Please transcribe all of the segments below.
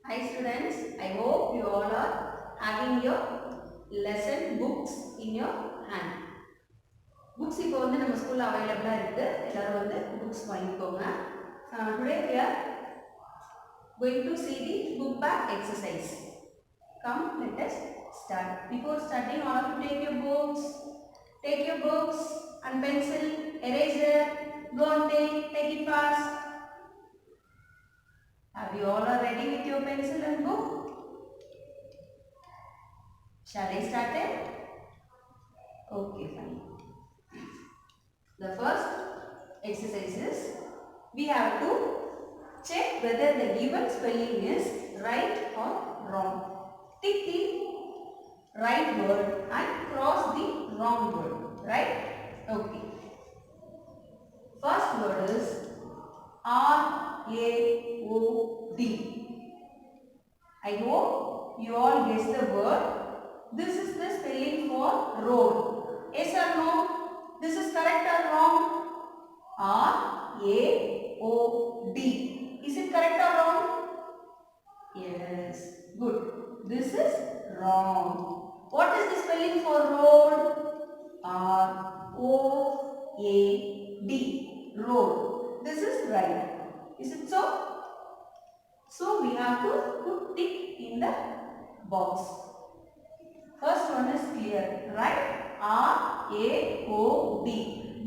Hi students, I hope you all are having your lesson books in your hand. Books இப்போ வந்து நம்ம ஸ்கூல்ல அவைலபிளா இருக்கு. எல்லாரும் வந்து books வாங்கிக்கோங்க. Today we are going to see the book back exercise. Come, let us start. Before starting, all of you take your books. Take your books and pencil, eraser. Go and take it fast. Have you all are ready with your pencil and book? Shall I start it? Okay, fine. The first exercise is we have to check whether the given spelling is right or wrong. Tick the right word and cross the wrong word. Right? Okay. First word is R-A-O-D. I hope you all guess the word. This is the spelling for road. Yes or no? This is correct or wrong? R-A-O-D. Is it correct or wrong? Yes. Good. This is wrong. What is the spelling for road? R-O-A-D. Road. This is right. Is it so? So we have to put tick in the box. First one is clear, right? R-A-O-D.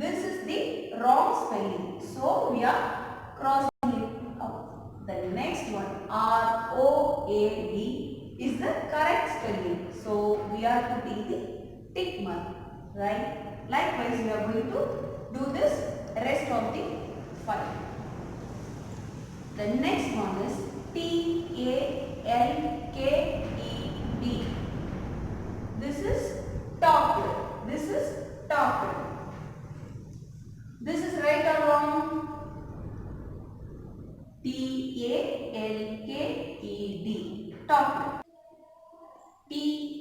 This is the wrong spelling. So we are crossing it out. The next one, R-O-A-D, is the correct spelling. So we are putting the tick mark, right? Likewise, we are going to do this rest of the file. The next one is T-A-L-K-E-D. This is talked. This is talked. This is right or wrong? T-A-L-K-E-D. Talked. T-A-L-K-E-D.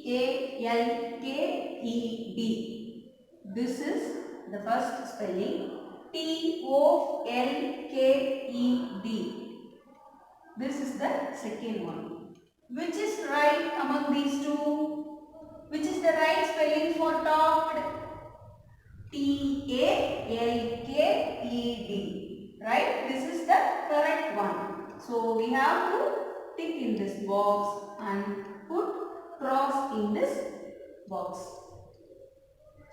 This is the first spelling. T-O-L-K-E-D. This is the second one. Which is right among these two? Which is the right spelling for talked? T-A-L-K-E-D. Right? This is the correct one. So we have to tick in this box and put cross in this box.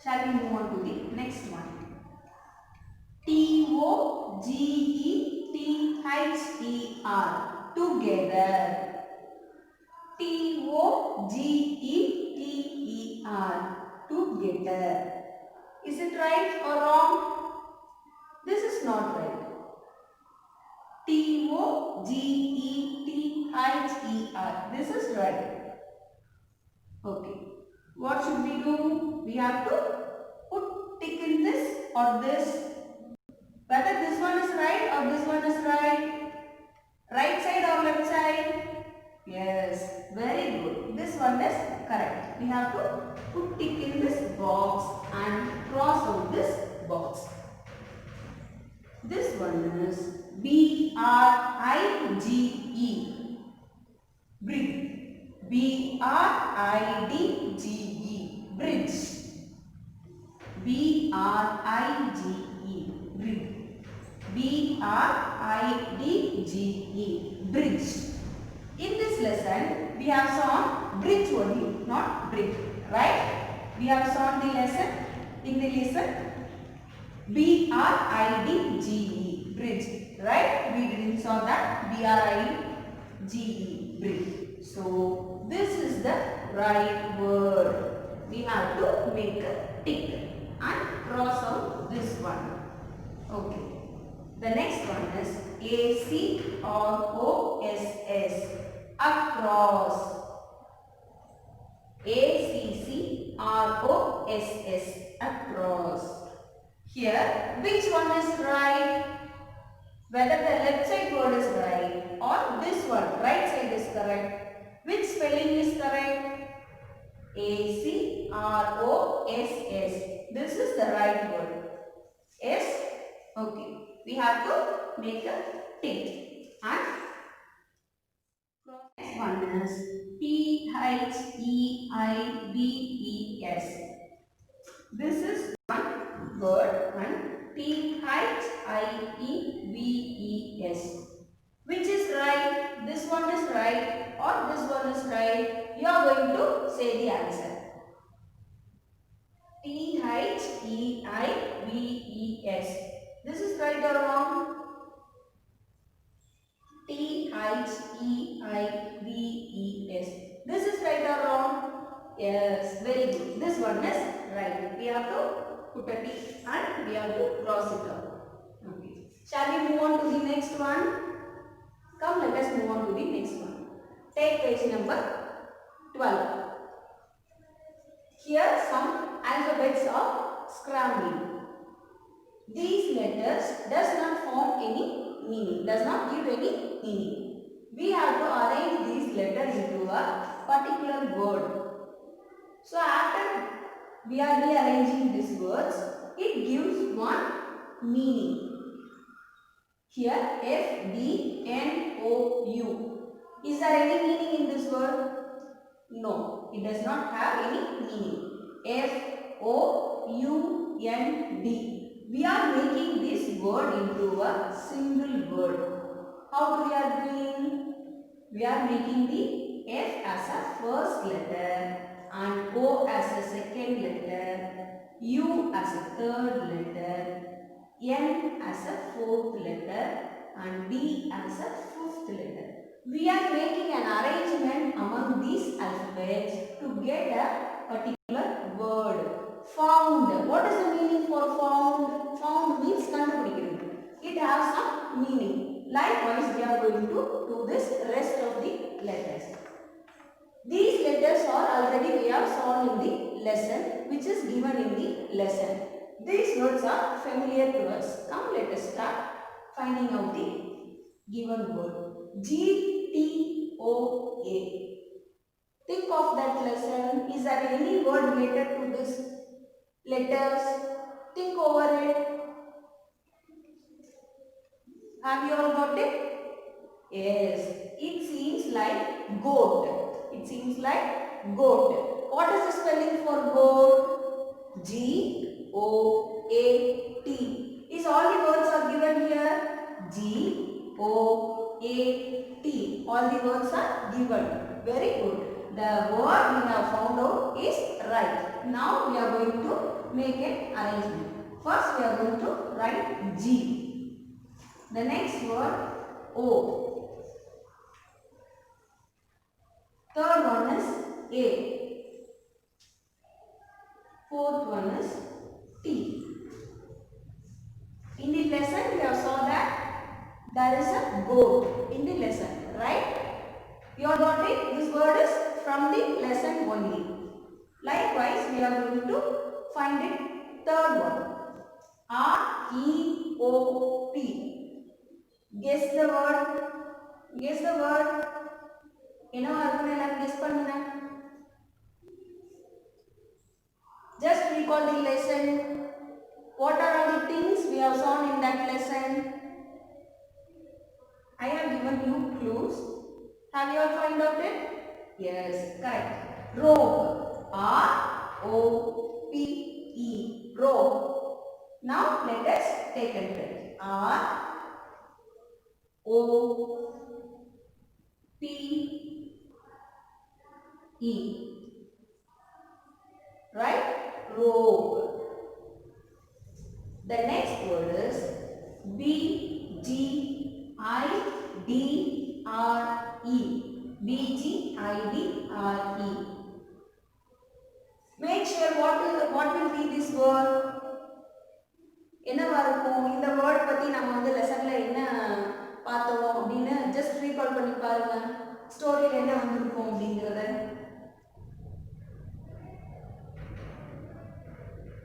Shall we move on to the next one? T-O-G-E-T-H-E-R. Together. T-O-G-E-T-E-R. Together. Is it right or wrong? This is not right. T-O-G-E-T-H-E-R. This is right. Okay. What should we do? We have to put tick in this or this. Whether this one is right or this one is right. Right side or left side? Yes, very good. This one is correct. We have to put tick in this box and cross out this box. This one is B-R-I-G-E. Bridge. B-R-I-D-G-E. Bridge. B-R-I-G-E. Bridge. B-R-I-D-G-E. Bridge. In this lesson, we have shown bridge only, not brick. Right? We have shown the lesson. In the lesson, B-R-I-D-G-E. Bridge. Right? We didn't saw that. B-R-I-D-G-E. Bridge. So, this is the right word. We have to make a tick and cross out this one. Okay. The next one is A-C-R-O-S-S. Across. A-C-C-R-O-S-S. Across. Here, which one is right? Whether the left side word is right or this one, right side is correct. Which spelling is correct? A-C-R-O-S-S. This is the right word. Yes? Okay. We have to make a tick and one is Theives. This is one word and Theives. Which is right? This one is right or this one is right? You are going to say the answer. Theives. This is right or wrong? Theives. This is right or wrong? Yes, very good. This one is right. We have to put a T and we have to cross it out. Okay. Shall we move on to the next one? Come, let us move on to the next one. Take page number 12. Here some alphabets are scrambling. These letters does not form any meaning, does not give any meaning. We have to arrange these letters into a particular word. So after we are rearranging these words, it gives one meaning. Here FDNOU. Is there any meaning in this word? No, it does not have any meaning. FOUND. We are making this word into a single word. How we are doing? We are making the F as a first letter and O as a second letter, U as a third letter, N as a fourth letter and D as a fifth letter. We are making an arrangement among these alphabets to get a particular word. Found. What is the meaning for found? Found means kandupidikirathu. It has some meaning. Likewise, we are going to do this rest of the letters. These letters are already we have shown in the lesson, which is given in the lesson. These words are familiar to us. Come, let us start finding out the given word. GTOA. Think of that lesson. Is there any word related to this letters? Think over it. Have you all got it? Yes. It seems like goat. It seems like goat. What is the spelling for goat? GOAT. Is all the words are given here? GOAT. All the words are given. Very good. The word we have found out is right. Now we are going to make an arrangement. First we are going to write G. The next word O. Third one is A. Fourth one is T. In the lesson we have saw that there is a goat in the lesson, right? You all got it? This word is from the lesson only. Likewise, we are going to find it third one. REOP. Guess the word. Guess the word. என்ன வருதுன்னு எல்லாரும் guess பண்ணுங்க. Just recall the lesson. What are all the things we have shown in that lesson? I have given you clues. Have you all found out it? Yes, correct. Rope. ROPE. Rope. Now let us take a look. ROPE. Right? Rope. The next word is BGIDRE. BGIDRE. Make sure what will be this word. என்னவா இருக்கும் இந்த word பத்தி நம்ம வந்து லெசன்ல என்ன பார்த்தோம் அப்படினு just recall பண்ணி பாருங்க. ஸ்டோரியில என்ன வந்திருக்கும் அப்படிங்கறத.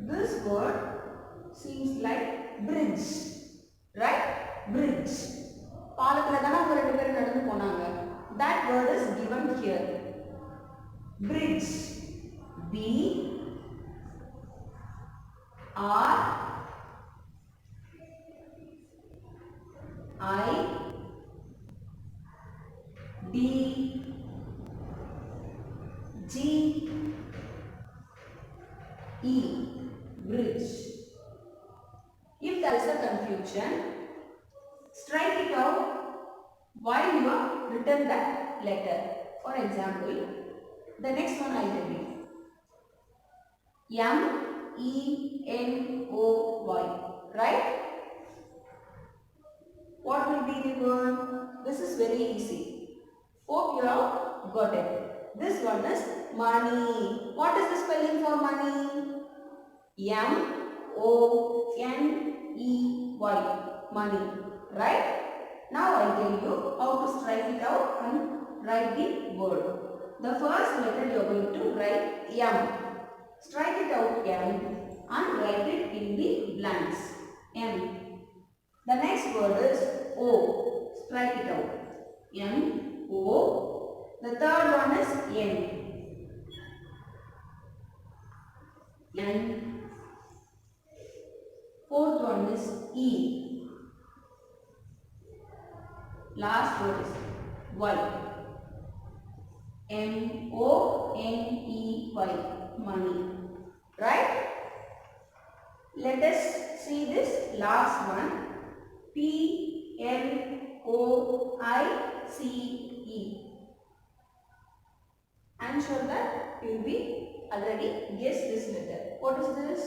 This word seems like bridge. Right? Bridge. பாலத்துல தான அவங்க ரெண்டு பேரும் நடந்து போனாங்க. That word is given here. Bridge. B R I D G E, bridge. If there is a confusion, strike it out while you have written that letter. For example, the next one I will read. M-E-N-O-Y, right? What will be the word? This is very easy. Hope you have got it. This one is money. What is the spelling for money? M-O-N-E-Y, money, right? Now I tell you how to strike it out and write the word. The first letter you are going to write M. Strike it out M and write it in the blanks. M. The next word is O. Strike it out. M, O. The third one is N. N. Fourth one is E. Last word is Y. M-O-N-E-Y. Money. Right? Let us see this last one. P-L-O-I-C-E. I am sure that you will be already guessed this letter. What is this?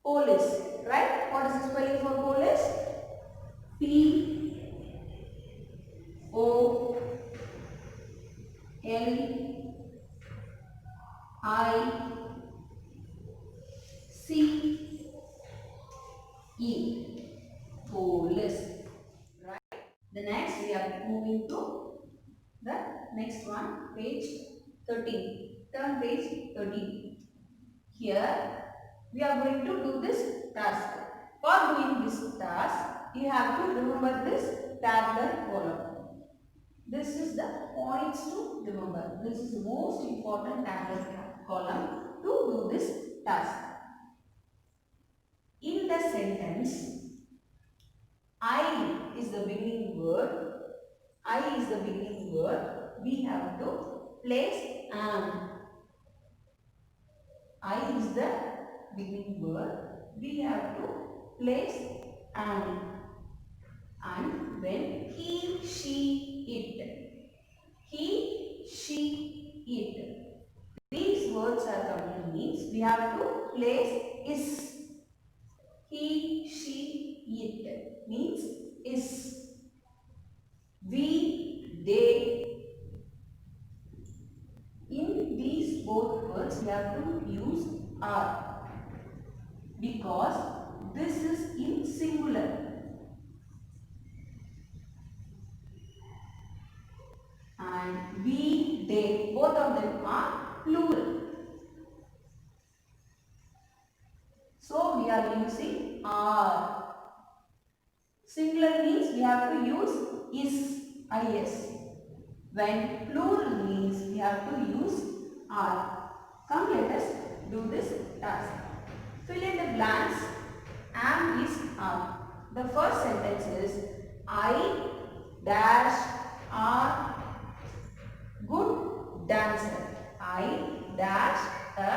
Police. Right? What is the spelling for police? P-O-L-I-C-E. Police. Right? The next we are moving to the next one, page 13. Turn page 13. Here we are going to do this task. For doing this task, you have to remember this tabular column. This is the points to remember. This is the most important tabular column to do this task. In the sentence, I is the beginning word. I is the beginning word. We have to place am. I is the beginning word. We have to place am. And when he, she, it. He, she, it. These words are coming means we have to place is. He, she, it means is. We, they. In these both words we have to use are because this is in singular. And we, they, both of them are plural. So we are using are. Singular means we have to use is. When plural means we have to use are. Come, let us do this task. Fill in the blanks. Am is are. The first sentence is I dash are good dancer. I dash a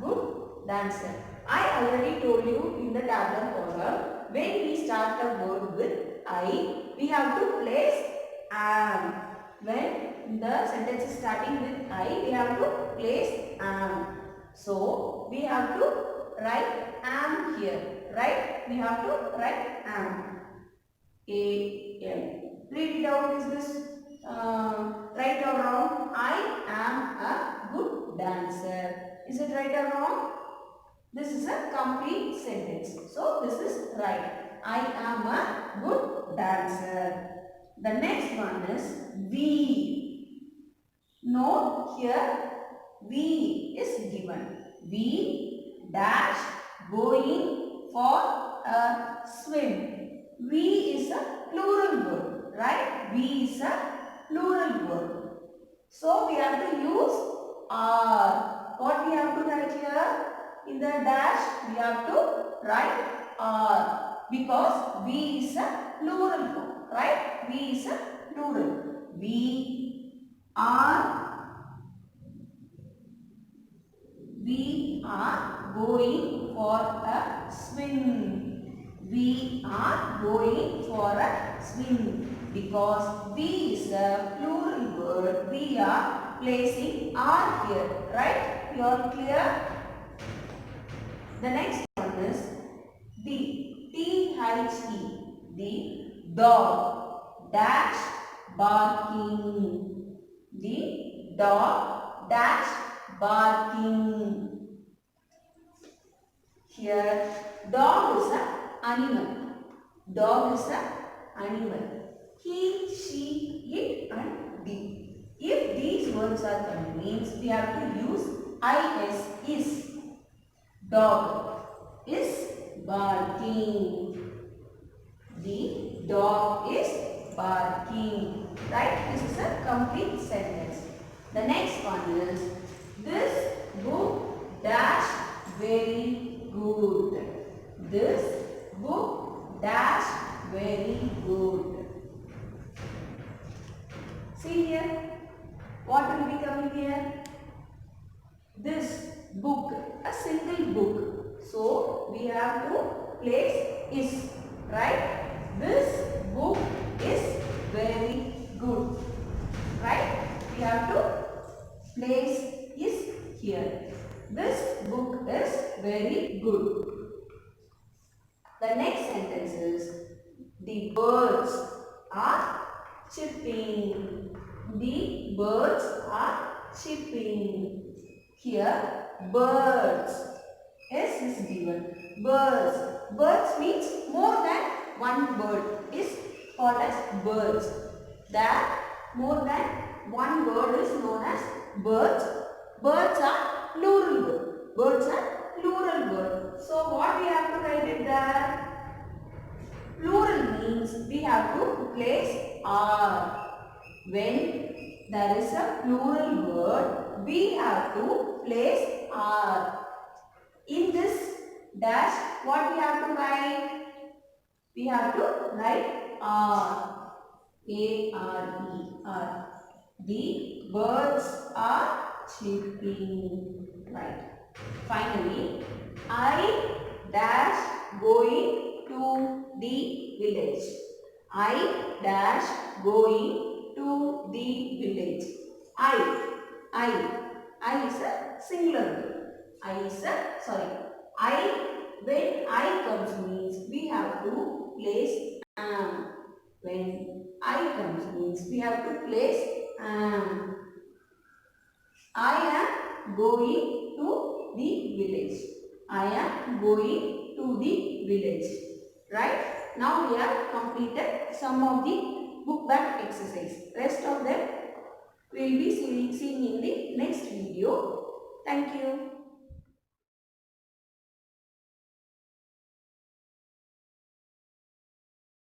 good dancer. I already told you in the tabular column, when we start a word with I, we have to place am. When the sentence is starting with I, we have to place am. So, we have to write am here. Right? We have to write am. A-M. Read it out. Is this right or wrong? I am a good dancer. Is it right or wrong? This is a complete sentence. So, this is right. I am a good dancer. The next one is we. Note here, we is given. We dash going for a swim. We is a plural word, right? We is a plural word. So, we have to use are. What we have to write here? In the dash, we have to write are because we is a plural form, right? We is a plural. We are going for a swim. We are going for a swim. Because we is a plural word, we are placing are here. Right? You are clear? The next one is the T-H-E. The dog dash barking. The dog dash barking. Here dog is an animal. Dog is an animal. He, she, it and the. If these words are coming means we have to use is. Dog is barking. The dog is barking. Right? This is a complete sentence. The next one is this book dash very good. This book dash very good. See here. What will be coming here? This book, a single book. So we have to place is. Right? This book is very good. Right? We have to place is here. This book is very good. The next sentence is the birds are chirping. The birds are chirping. Here birds. S is given. Birds. Birds means more than one bird is called as birds. That more than one bird is known as birds. Birds are plural word. Birds are plural word. So what we have to write it there? Plural means we have to place are. When there is a plural word, we have to place are. In this dash, what we have to write? We have to write are. A-R-E-R. The birds are chirping. Right. Finally, I dash going to the village. I dash going to the village. I is a singular word. When I comes means we have to place am. When I comes means we have to place am. I am going to the village. I am going to the village. Right? Now we have completed some of the book back exercise. Rest of them we will be seeing in the next video. Thank you.